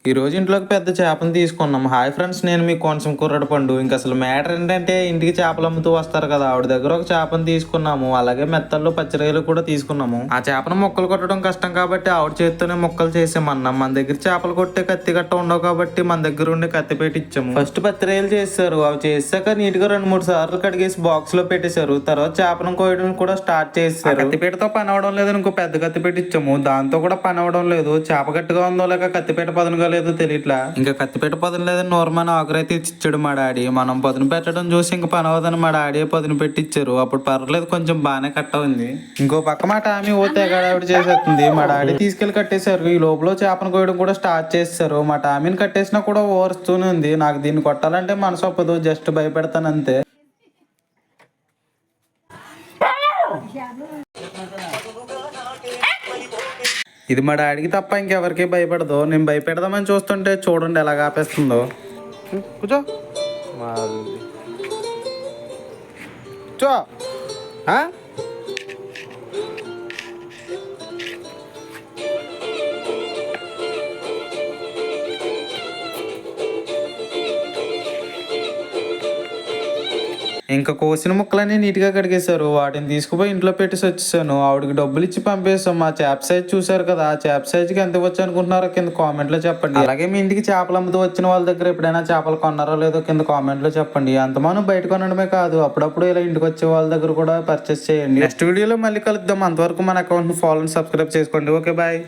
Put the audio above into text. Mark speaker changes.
Speaker 1: ఈ రోజు ఇంట్లోకి పెద్ద చేపను తీసుకున్నాం. హాయ్ ఫ్రెండ్స్, నేను మీకు కొంచెం కుర్రడు పండు. ఇంక అసలు మ్యాటర్ ఏంటంటే, ఇంటికి చేపలు అమ్ముతూ వస్తారు కదా, ఆవిడ దగ్గర ఒక చేపను తీసుకున్నాము. అలాగే మెత్తల్లో పచ్చిరొయ్యలు కూడా తీసుకున్నాము. ఆ చేపను ముక్కలు కొట్టడం కష్టం కాబట్టి ఆవిడ చేత్తోనే ముక్కలు చేసామన్నాం. మన దగ్గర చేపలు కొట్టే కత్తి గట్ట ఉండవు కాబట్టి మన దగ్గర ఉండి కత్తి పెట్టి ఇచ్చాము. ఫస్ట్ పచ్చిరొయ్యలు చేశారు. అవి చేసాక నీట్ గా 2-3 సార్లు కడిగేసి బాక్స్ లో పెట్టేశారు. తర్వాత చేపను కోయడం కూడా స్టార్ట్ చేశారు. కత్తిపేటతో పని అవడం లేదు, ఇంకో పెద్ద కత్తిపేట ఇచ్చాము. దాంతో కూడా పని అవడం లేదు. చేప గట్టిగా ఉందో లేక కత్తిపేట పదునుగా లేదో తెలియట్లా. ఇంకా కత్తిపేట పదును లేదని నోర్మన్ ఆకురైతే ఇచ్చాడు మా డాడీ. మనం పదును పెట్టడం చూసి ఇంకా పని అవదని మా డాడీ పదును పెట్టిచ్చారు. అప్పుడు పర్లేదు, కొంచెం బాగానే కట్ట ఉంది. ఇంకో పక్క మా టామీ ఓతే గడావిడ చేసేస్తుంది. మా డాడీ తీసుకెళ్లి కట్టేశారు. ఈ లోపల చేపను కోయడం కూడా స్టార్ట్ చేశారు. మా టామీని కట్టేసినా కూడా ఓరుస్తూనే ఉంది. నాకు దీన్ని కొట్టాలంటే మనసు ఒప్పదు, జస్ట్ భయపెడతాను అంతే. ఇది మా డాడీకి తప్ప ఇంకెవరికి భయపడదు. నేను భయపెడదామని చూస్తుంటే చూడండి ఎలా ఆపేస్తుందో. కూర్చో కూర్చో. ఇంకా కోసిన ముక్కలన్నీ నీట్గా కడిగేశారు. వాటిని తీసుకుపోయి ఇంట్లో పెట్టేసి వచ్చేసాను. ఆవిడకి డబ్బులు ఇచ్చి పంపేసాం. మా చేప సైజ్ చూసారు కదా, ఆ చేప సైజ్కి ఎంత వచ్చి అనుకుంటున్నారో కింద కామెంట్లో చెప్పండి. అలాగే మీ ఇంటికి చేపలు అమ్ముతూ వచ్చిన వాళ్ళ దగ్గర ఎప్పుడైనా చేపలు కొన్నారో లేదో కింద కామెంట్లో చెప్పండి. అంతమానం బయట కొనడమే కాదు, అప్పుడప్పుడు ఇలా ఇంటికి వచ్చే వాళ్ళ దగ్గర కూడా పర్చేస్ చేయండి. నెక్స్ట్ వీడియోలో మళ్ళీ కలుద్దాం. అంతవరకు మన అకౌంట్ని ఫాలో అండ్ సబ్స్క్రైబ్ చేసుకోండి. Okay, bye.